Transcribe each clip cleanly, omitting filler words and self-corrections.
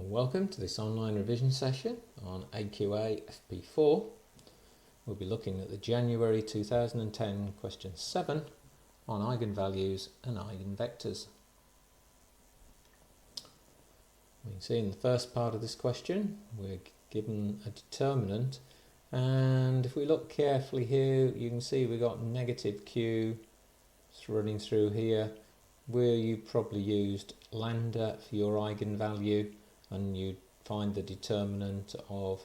Welcome to this online revision session on AQA FP4. We'll be looking at the January 2010 question 7 on eigenvalues and eigenvectors. We can see in the first part of this question we're given a determinant, and if we look carefully here you can see we've got negative q running through here, where you probably used lambda for your eigenvalue, and you'd find the determinant of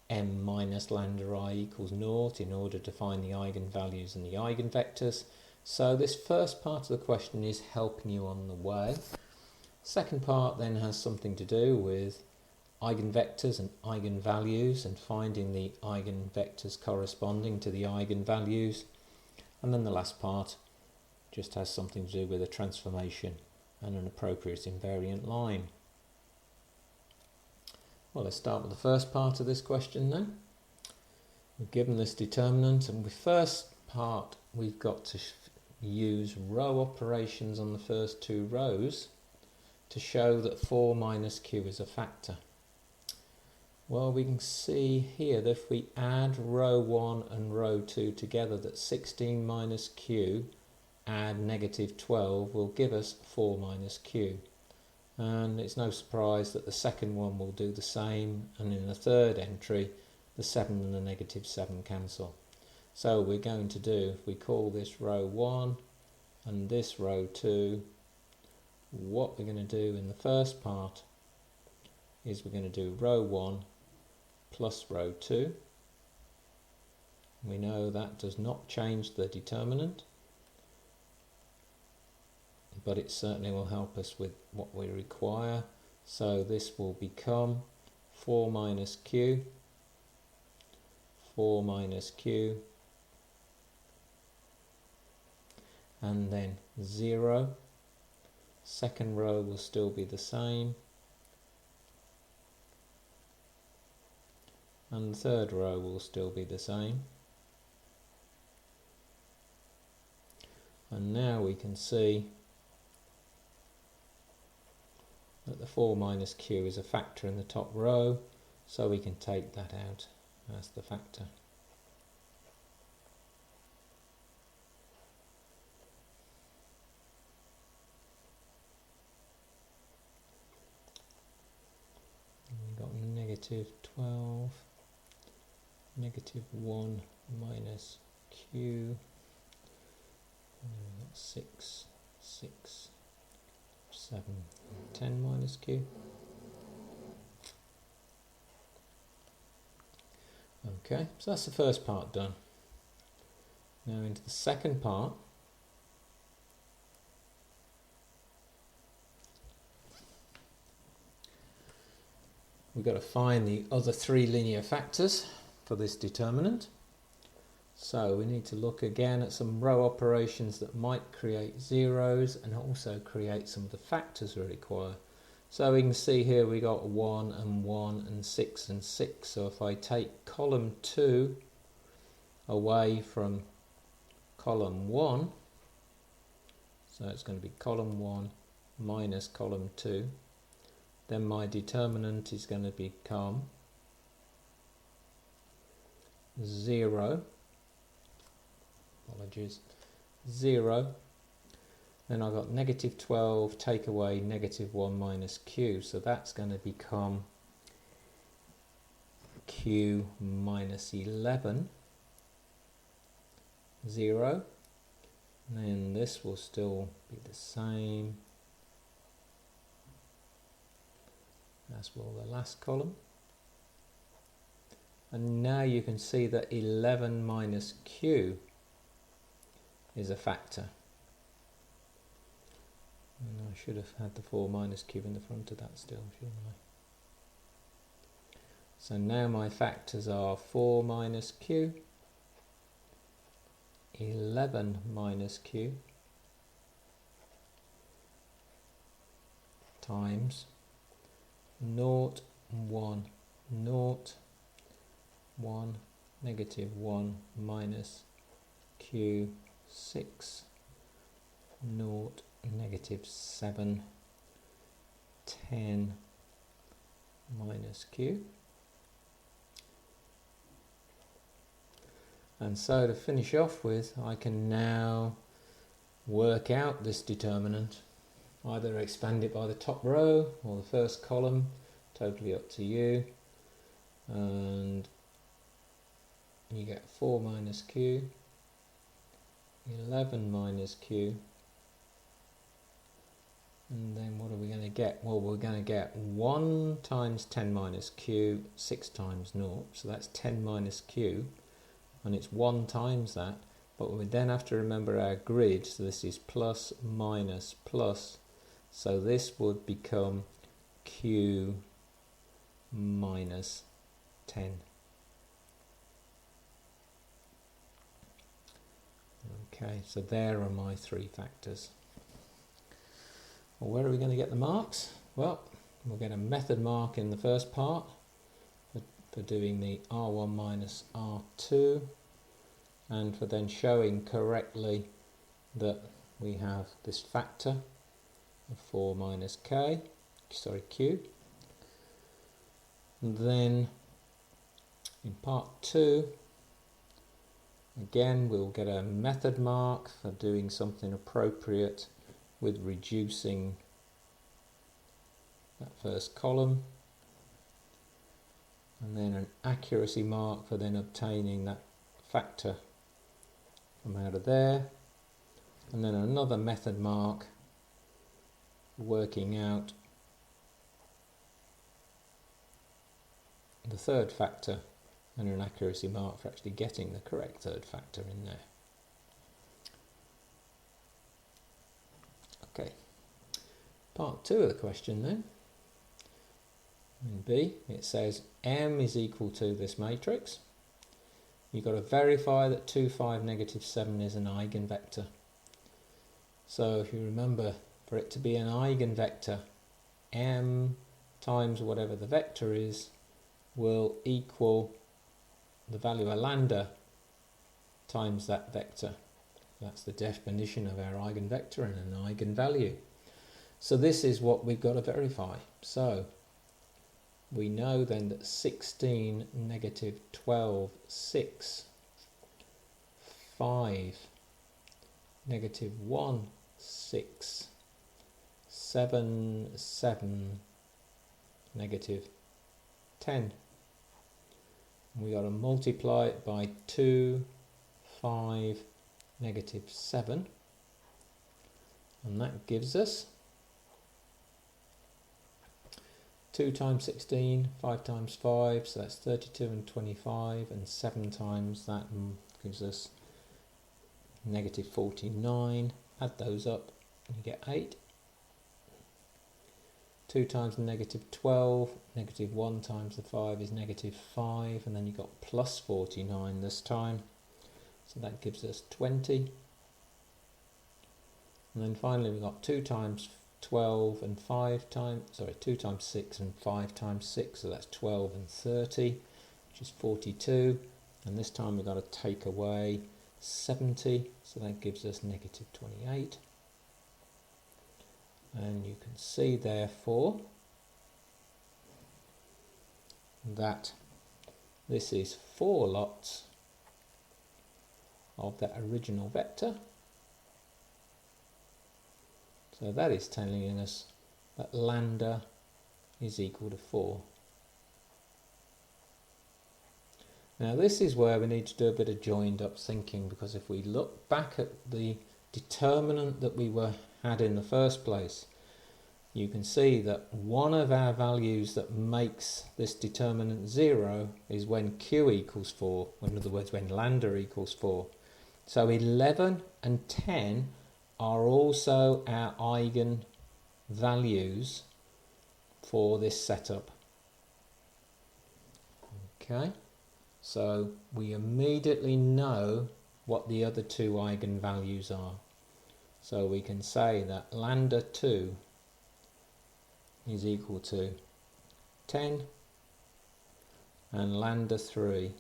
m minus lambda I equals 0 in order to find the eigenvalues and the eigenvectors. So this first part of the question is helping you on the way. Second part then has something to do with eigenvectors and eigenvalues and finding the eigenvectors corresponding to the eigenvalues. And then the last part just has something to do with a transformation and an appropriate invariant line. Well, let's start with the first part of this question then. We're given this determinant, and the first part we've got to use row operations on the first two rows to show that 4 minus q is a factor. Well, we can see here that if we add row 1 and row 2 together, that 16 minus q add negative 12 will give us 4 minus q. And it's no surprise that the second one will do the same, and in the third entry the 7 and the negative 7 cancel. So we're going to do, if we call this row 1 and this row 2, what we're going to do in the first part is we're going to do row 1 plus row 2. We know that does not change the determinant, but it certainly will help us with what we require. So this will become 4 minus q, 4 minus q, and then 0. Second row will still be the same, and the third row will still be the same. And now we can see that the 4 minus q is a factor in the top row, so we can take that out as the factor. We've got negative 12, negative 1 minus q, and we've got 6, 6, 7, 10 minus q. Okay, so that's the first part done. Now into the second part. We've got to find the other three linear factors for this determinant. So we need to look again at some row operations that might create zeros and also create some of the factors we require. So we can see here we got 1 and 1 and 6 and 6. So if I take column 2 away from column 1, so it's going to be column 1 minus column 2, then my determinant is going to become 0. Apologies, 0. Then I've got negative 12, take away negative 1 minus q, so that's going to become q minus 11, 0. And then this will still be the same as will the last column. And now you can see that 11 minus q is a factor. And I should have had the 4 minus q in the front of that still, shouldn't I? So now my factors are 4 minus q, 11 minus q, times 0, 1, 0, 1, negative 1 minus q, 6, 0, negative 7, 10, minus q. And so to finish off with, I can now work out this determinant, either expand it by the top row or the first column, totally up to you, and you get 4 minus q, 11 minus q, and then what are we going to get? Well, we're going to get 1 times 10 minus q, 6 times 0, so that's 10 minus q, and it's 1 times that, but we then have to remember our grid, so this is plus, minus, plus, so this would become q minus 10. Okay, so there are my 3 factors. Well, where are we going to get the marks? Well, we'll get a method mark in the first part for doing the R1 minus R2, and for then showing correctly that we have this factor of 4 minus q. And then in part 2, again we'll get a method mark for doing something appropriate with reducing that first column, and then an accuracy mark for then obtaining that factor from out of there, and then another method mark working out the third factor, and an accuracy mark for actually getting the correct third factor in there. Okay, part 2 of the question then. In B, it says M is equal to this matrix. You've got to verify that 2, 5, negative 7 is an eigenvector. So if you remember, for it to be an eigenvector, M times whatever the vector is will equal the value of lambda times that vector. That's the definition of our eigenvector and an eigenvalue. So this is what we've got to verify. So we know then that 16, negative 12, 6, 5, negative 1, 6, 7, 7, negative 10. We got to multiply it by 2, 5, negative 7, and that gives us 2 times 16, 5 times 5, so that's 32 and 25, and 7 times that gives us negative 49. Add those up and you get 8. 2 times negative 12, negative 1 times the 5 is negative 5, and then you've got plus 49 this time, so that gives us 20. And then finally we've got 2 times 12 and 5 times, 2 times 6 and 5 times 6, so that's 12 and 30, which is 42, and this time we've got to take away 70, so that gives us negative 28. And you can see therefore that this is 4 lots of that original vector. So that is telling us that lambda is equal to 4. Now this is where we need to do a bit of joined up thinking, because if we look back at the determinant that we had in the first place, you can see that one of our values that makes this determinant 0 is when q equals 4, in other words when lambda equals 4. So 11 and 10 are also our eigen values for this setup. Okay, so we immediately know what the other 2 eigenvalues are. So we can say that lambda 2 is equal to 10 and lambda 3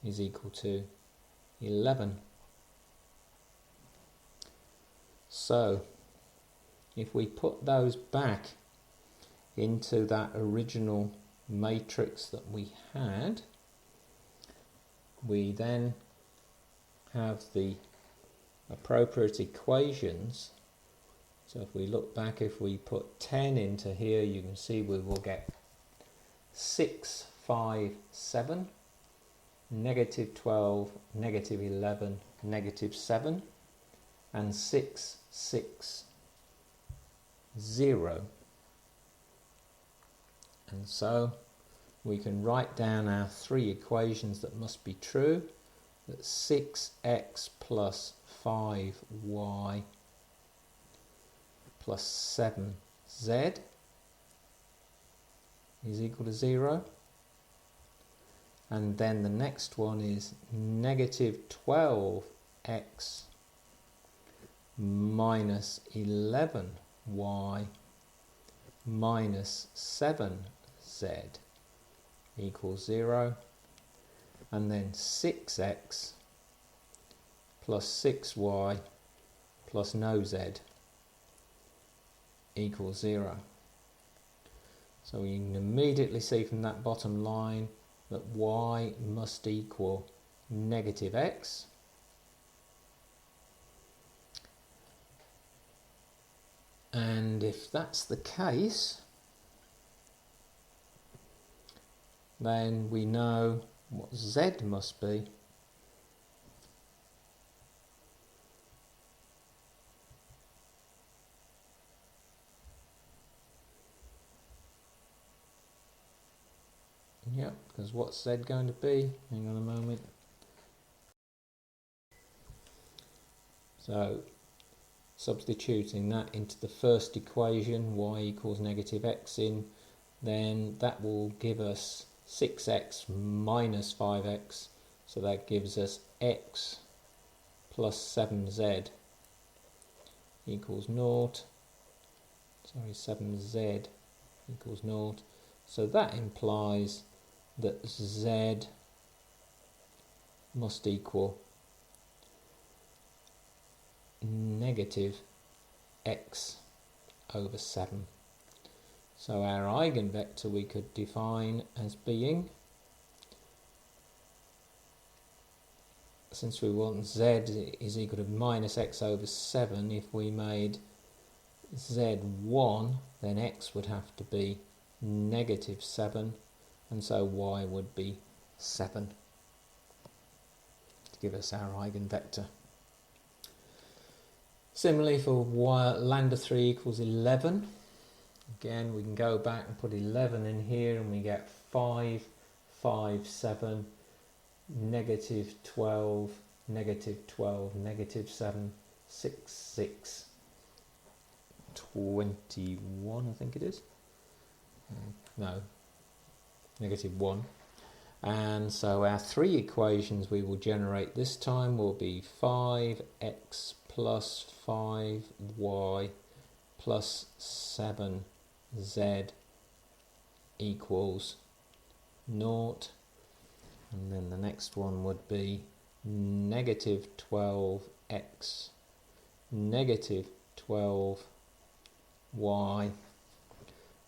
is equal to 11. So if we put those back into that original matrix that we had, we then have the appropriate equations. So if we look back, if we put 10 into here, you can see we will get 6, 5, 7, negative 12, negative 11, negative 7, and 6, 6, 0. And so we can write down our three equations that must be true. That 6x plus 5y plus 7z is equal to 0. And then the next one is negative 12x minus 11y minus 7z equals 0. And then 6x plus 6y plus no z equals 0. So you can immediately see from that bottom line that y must equal negative x. And if that's the case, then we know what z must be. Yep, because what's z going to be? Hang on a moment. So substituting that into the first equation, y equals negative x in, then that will give us 6x minus 5x, so that gives us x plus 7z equals 0. Sorry, 7z equals 0. So that implies that z must equal negative x over 7. So our eigenvector we could define as being, since we want z is equal to minus x over 7, if we made z1, then x would have to be negative 7, and so y would be 7 to give us our eigenvector. Similarly for y, lambda 3 equals 11. Again, we can go back and put 11 in here and we get 5, 5, 7, negative 12, negative 12, negative 7, 6, 6, 21 I think it is. No, negative 1. And so our three equations we will generate this time will be 5x plus 5y plus 7z equals 0. And then the next one would be negative 12x negative 12y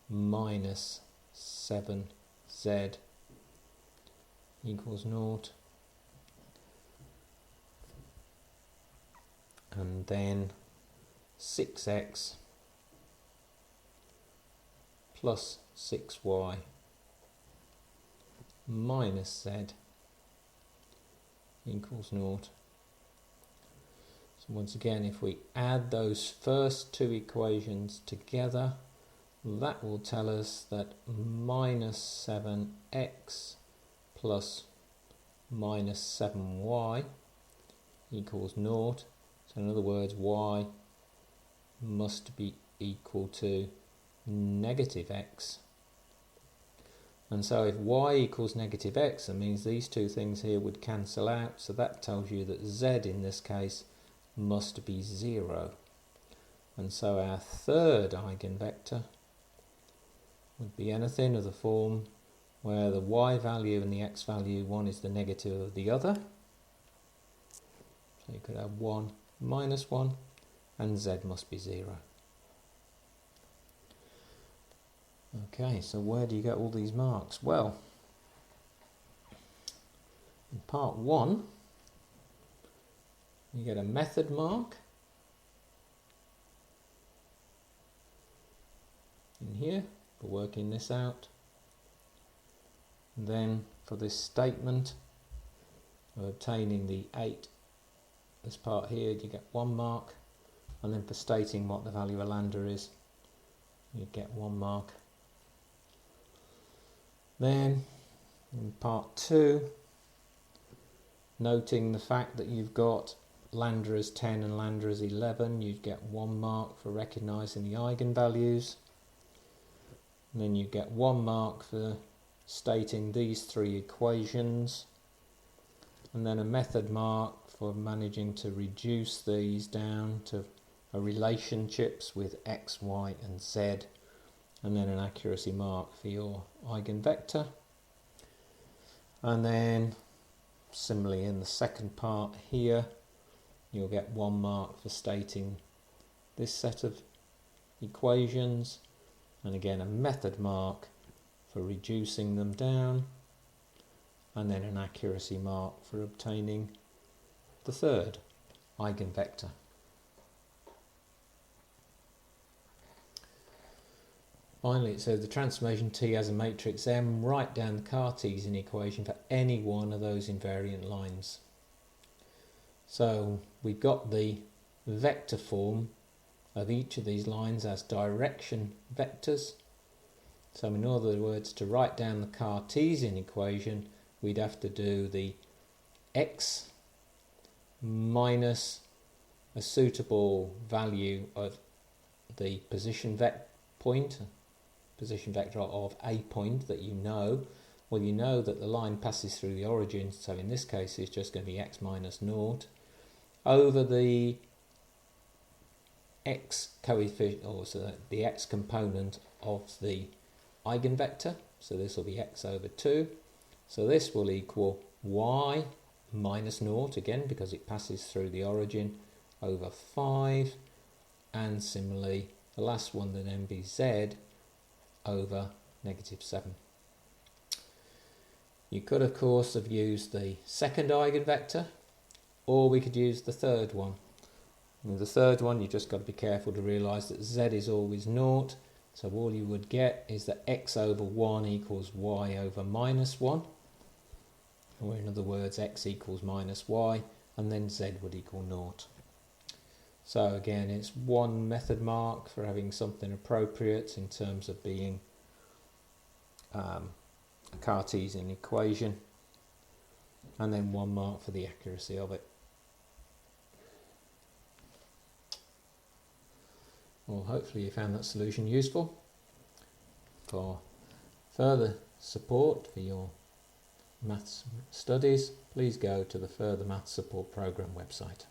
minus 7z equals 0. And then 6x plus 6y minus z equals 0. So once again, if we add those first two equations together, that will tell us that minus 7x plus minus 7y equals 0. So in other words, y must be equal to negative x. And so if y equals negative x, that means these two things here would cancel out. So that tells you that z in this case must be 0. And so our third eigenvector would be anything of the form where the y value and the x value, one is the negative of the other. So you could have 1 minus 1, and z must be 0. Okay, so where do you get all these marks? Well, in part 1, you get a method mark in here for working this out. And then for this statement of obtaining the 8, this part here, you get 1 mark. And then for stating what the value of lambda is, you get 1 mark. Then in part 2, noting the fact that you've got lambda as 10 and lambda as 11, you'd get 1 mark for recognising the eigenvalues. And then you get 1 mark for stating these 3 equations. And then a method mark for managing to reduce these down to relationships with x, y and z. And then an accuracy mark for your eigenvector. And then similarly in the second part here, you'll get 1 mark for stating this set of equations, and again a method mark for reducing them down, and then an accuracy mark for obtaining the third eigenvector. Finally, it says the transformation T as a matrix M, write down the Cartesian equation for any one of those invariant lines. So we've got the vector form of each of these lines as direction vectors. So in other words, to write down the Cartesian equation, we'd have to do the x minus a suitable value of the position vector of a point that you know. Well, you know that the line passes through the origin, so in this case it's just going to be x minus 0 over the x coefficient, or so the x component of the eigenvector, so this will be x over 2, so this will equal y minus 0 again because it passes through the origin over 5, and similarly the last one would then be z over negative 7. You could of course have used the second eigenvector, or we could use the third one. And the third one, you just got to be careful to realise that z is always 0, so all you would get is that x over 1 equals y over minus 1, or in other words x equals minus y, and then z would equal 0. So again, it's 1 method mark for having something appropriate in terms of being a Cartesian equation, and then 1 mark for the accuracy of it. Well, hopefully you found that solution useful. For further support for your maths studies, please go to the Further Maths Support Programme website.